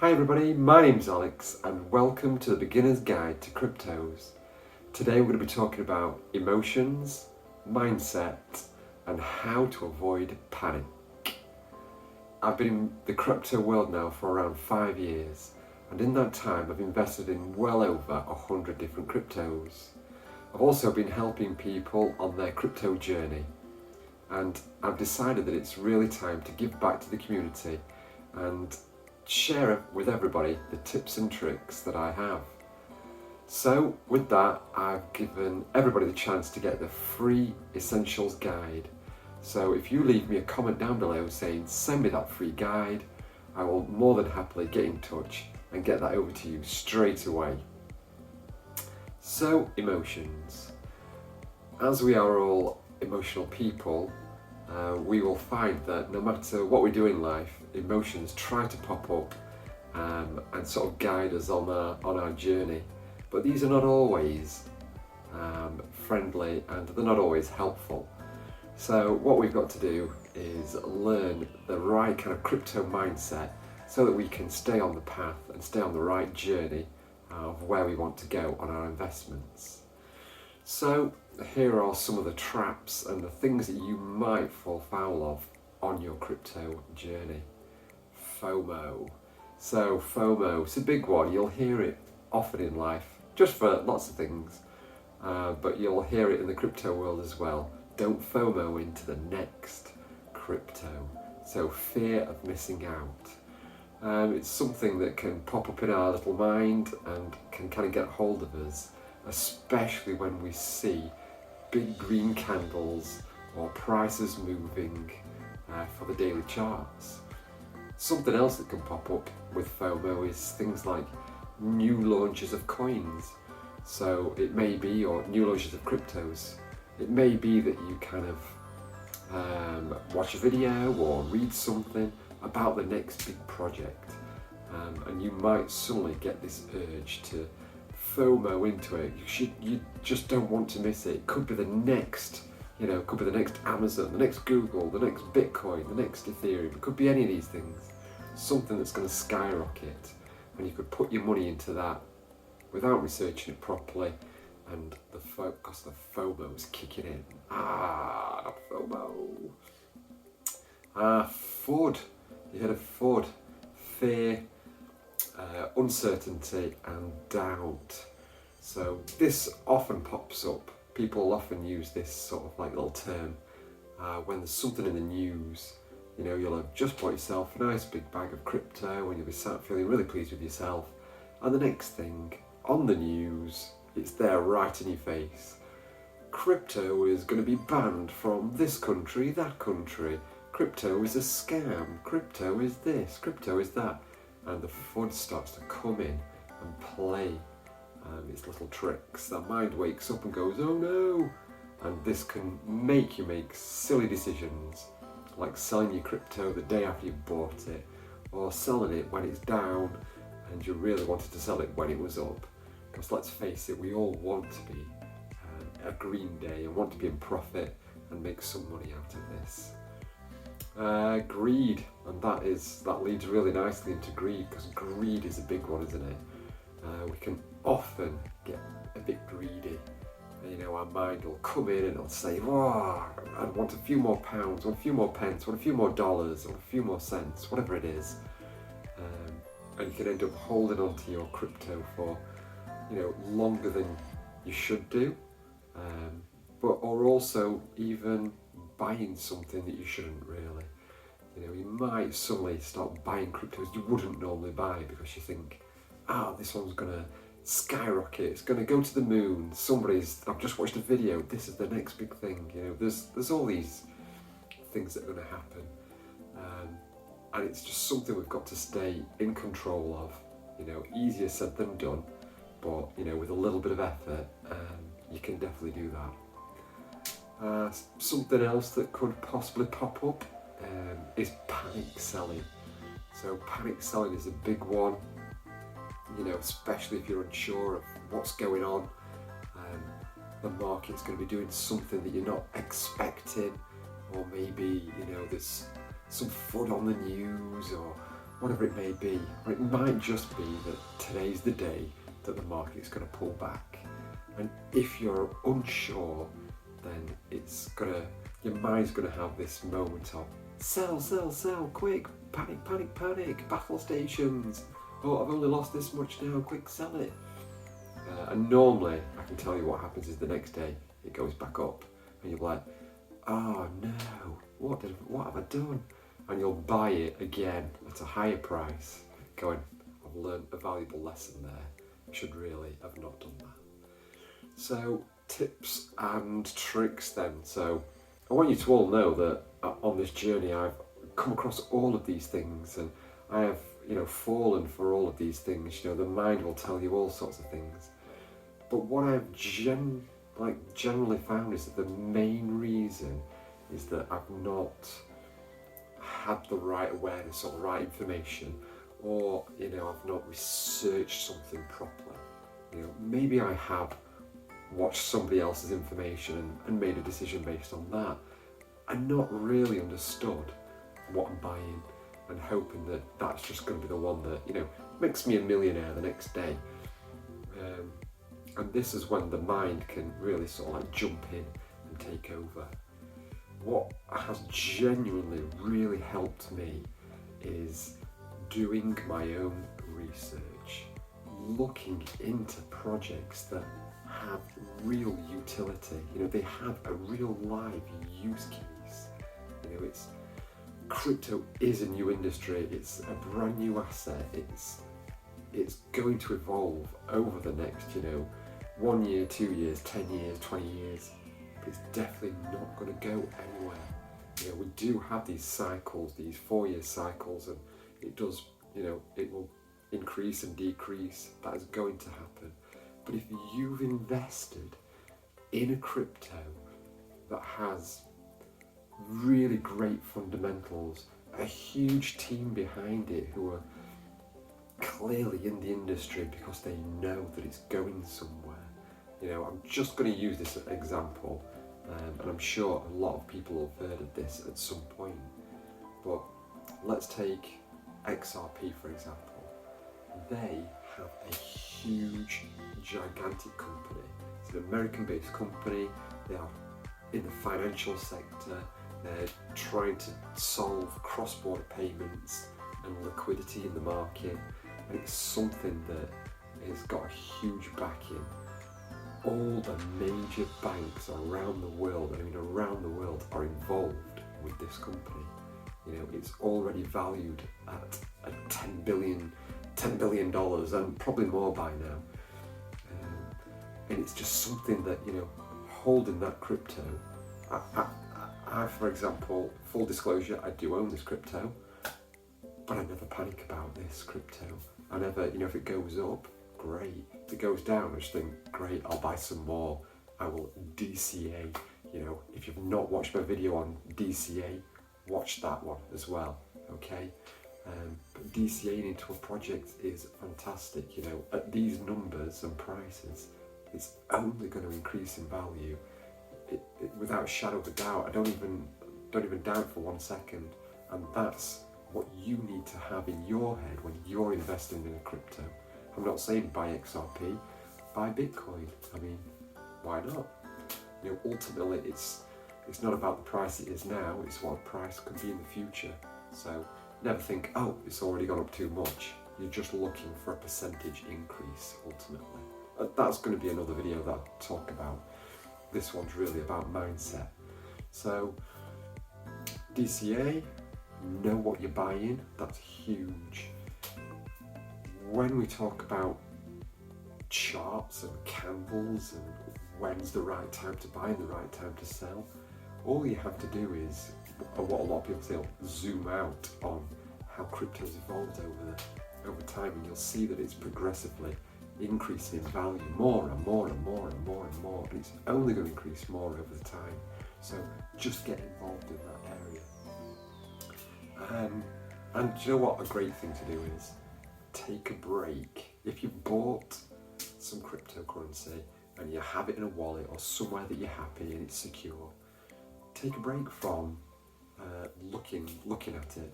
Hi everybody, my name's Alex and welcome to the Beginner's Guide to Cryptos. Today we're going to be talking about emotions, mindset and how to avoid panic. I've been in the crypto world now for around 5 years and in that time I've invested in well over 100 different cryptos. I've also been helping people on their crypto journey and I've decided that it's really time to give back to the community and share with everybody the tips and tricks that I have. So with that, I've given everybody the chance to get the free Essentials Guide. So if you leave me a comment down below saying send me that free guide, I will more than happily get in touch and get that over to you straight away. So emotions. As we are all emotional people, we will find that no matter what we do in life, emotions try to pop up and sort of guide us on our journey. But these are not always friendly and they're not always helpful. So what we've got to do is learn the right kind of crypto mindset so that we can stay on the path and stay on the right journey of where we want to go on our investments. So here are some of the traps and the things that you might fall foul of on your crypto journey. FOMO. So FOMO, it's a big one. You'll hear it often in life, just for lots of things, but you'll hear it in the crypto world as well. Don't FOMO into the next crypto. So fear of missing out. It's something that can pop up in our little mind and can kind of get hold of us, especially when we see big green candles or prices moving for the daily charts. Something else that can pop up with FOMO is things like new launches of coins. So it may be, or new launches of cryptos. It may be that you kind of watch a video or read something about the next big project, and you might suddenly get this urge to FOMO into it. You just don't want to miss it. It could be the next, could be the next Amazon, the next Google, the next Bitcoin, the next Ethereum. It could be any of these things. Something that's going to skyrocket, and you could put your money into that without researching it properly, and because the FOMO is kicking in. Not FOMO. FUD. You heard of FUD? Fear, uncertainty and doubt. So this often pops up. People often use this sort of like little term when there's something in the news. You'll have just bought yourself a nice big bag of crypto and you'll be sat feeling really pleased with yourself, and the next thing on the news, it's there right in your face. Crypto is going to be banned from this country, that country. Crypto is a scam. Crypto is this, crypto is that. And the FUD starts to come in and play its little tricks. The mind wakes up and goes, oh no! And this can make you make silly decisions, like selling your crypto the day after you bought it, or selling it when it's down and you really wanted to sell it when it was up. Because let's face it, we all want to be a green day and want to be in profit and make some money out of this. Greed, and that leads really nicely into greed, because greed is a big one, isn't it? We can often get a bit greedy. Our mind will come in and it'll say, oh, I want a few more pounds, want a few more pence, want a few more dollars, want a few more cents, whatever it is. And you can end up holding on to your crypto for longer than you should do, or also even buying something that you shouldn't really. You might suddenly start buying cryptos you wouldn't normally buy because you think, this one's gonna skyrocket, it's gonna go to the moon, I've just watched a video, this is the next big thing. There's all these things that are gonna happen, and it's just something we've got to stay in control of. Easier said than done, but with a little bit of effort, you can definitely do that. Something else that could possibly pop up is panic selling. So panic selling is a big one, especially if you're unsure of what's going on. The market's going to be doing something that you're not expecting, or maybe there's some FUD on the news, or whatever it may be. Or it might just be that today's the day that the market's going to pull back. And if you're unsure, then your mind's going to have this moment of sell, sell, sell, quick, panic, panic, panic, battle stations. Oh, I've only lost this much now, quick, sell it. And normally, I can tell you what happens is the next day, it goes back up. And you're like, oh no, what have I done? And you'll buy it again at a higher price, going, I've learned a valuable lesson there. I should really have not done that. So, tips and tricks then. So, I want you to all know that on this journey I've come across all of these things, and I have, fallen for all of these things. The mind will tell you all sorts of things. But what I've generally found is that the main reason is that I've not had the right awareness or the right information, or I've not researched something properly. Maybe I have watched somebody else's information and made a decision based on that, and not really understood what I'm buying, and hoping that that's just going to be the one that makes me a millionaire the next day. And this is when the mind can really sort of like jump in and take over. What has genuinely really helped me is doing my own research, looking into projects that have real utility. They have a real live use case. Crypto is a new industry. It's a brand new asset. It's going to evolve over the next 1 year, 2 years, 10 years, 20 years. But it's definitely not going to go anywhere. We do have these cycles, these 4-year cycles, and it does, it will increase and decrease. That is going to happen. But if you've invested in a crypto that has really great fundamentals, a huge team behind it who are clearly in the industry because they know that it's going somewhere. I'm just going to use this example, and I'm sure a lot of people have heard of this at some point. But let's take XRP for example. They have a huge, gigantic company. It's an American-based company. They are in the financial sector. They're trying to solve cross-border payments and liquidity in the market, and it's something that has got a huge backing. All the major banks around the world, are involved with this company. It's already valued at $10 billion, and probably more by now. And it's just something that, holding that crypto, I, for example, full disclosure, I do own this crypto, but I never panic about this crypto. I never, if it goes up, great. If it goes down, I just think, great, I'll buy some more. I will DCA. If you've not watched my video on DCA, watch that one as well, okay? But DCAing into a project is fantastic. At these numbers and prices, it's only going to increase in value. Without a shadow of a doubt. I don't even doubt for 1 second. And that's what you need to have in your head when you're investing in a crypto. I'm not saying buy XRP, buy Bitcoin. Why not? Ultimately it's not about the price it is now, it's what a price could be in the future. So never think, oh, it's already gone up too much. You're just looking for a percentage increase ultimately. That's going to be another video that I'll talk about. This one's really about mindset. So DCA, know what you're buying, that's huge. When we talk about charts and candles and when's the right time to buy and the right time to sell, all you have to do is, what a lot of people say, zoom out on how crypto's evolved over time, and you'll see that it's progressively increasing in value more and more and more and more and more, and it's only going to increase more over the time. So just get involved in that area. And do you know what a great thing to do is? Take a break. If you've bought some cryptocurrency and you have it in a wallet or somewhere that you're happy and it's secure, take a break from looking at it.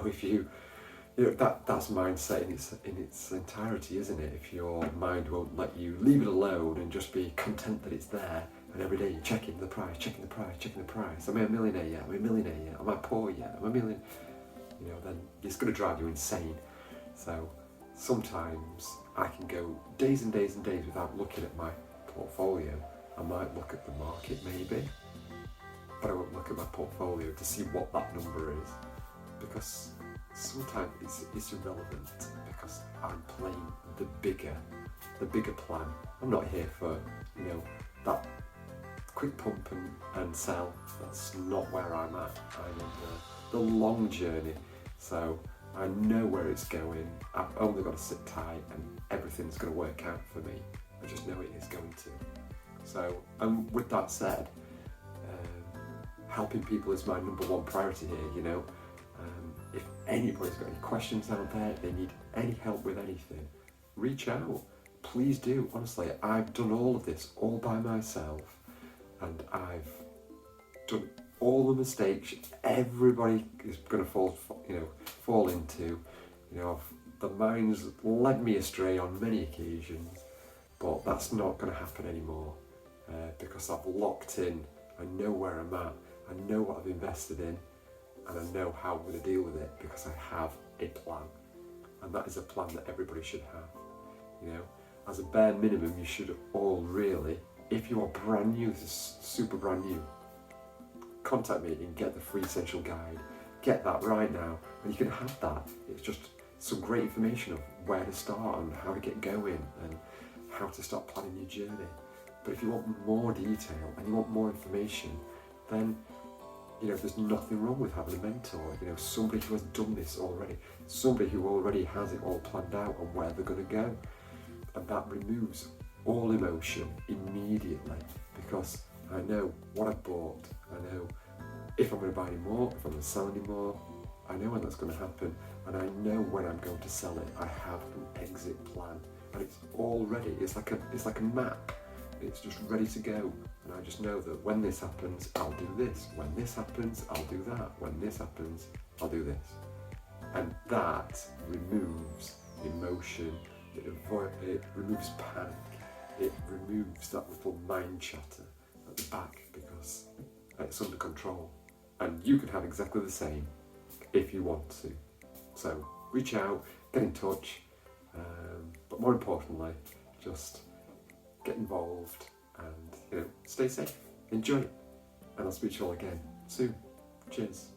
If you that's mindset in its entirety, isn't it? If your mind won't let you leave it alone and just be content that it's there, and every day you're checking the price, checking the price, checking the price. Am I a millionaire yet? Am I a millionaire yet? Am I poor yet? Am I a million? Then it's going to drive you insane. So sometimes I can go days and days and days without looking at my portfolio. I might look at the market maybe, but I won't look at my portfolio to see what that number is, because sometimes it's irrelevant, because I'm playing the bigger plan. I'm not here for that quick pump and sell. That's not where I'm at. I'm on the long journey, so I know where it's going. I've only got to sit tight and everything's going to work out for me. I just know it is going to. So, with that said, helping people is my number one priority here. If anybody's got any questions out there, they need any help with anything, reach out. Please do. Honestly, I've done all of this all by myself, and I've done all the mistakes everybody is going to fall into. The mind's led me astray on many occasions, but that's not going to happen anymore, because I've locked in. I know where I'm at. I know what I've invested in, and I know how I'm going to deal with it, because I have a plan, and that is a plan that everybody should have. As a bare minimum, you should all really, if you are brand new, this is super brand new, contact me and get the free essential guide. Get that right now, and you can have that. It's just some great information of where to start and how to get going and how to start planning your journey. But if you want more detail and you want more information, then there's nothing wrong with having a mentor. Somebody who has done this already, somebody who already has it all planned out and where they're going to go, and that removes all emotion immediately, because I know what I've bought. I know if I'm going to buy any more, if I'm going to sell any more. I know when that's going to happen, and I know when I'm going to sell it. I have an exit plan, and it's all ready. It's like a map. It's just ready to go, and I just know that when this happens, I'll do this. When this happens, I'll do that. When this happens, I'll do this. And that removes emotion. It removes panic. It removes that little mind chatter at the back, because it's under control. And you can have exactly the same if you want to. So reach out, get in touch, but more importantly, just get involved and stay safe, enjoy it, and I'll speak to you all again soon. Cheers.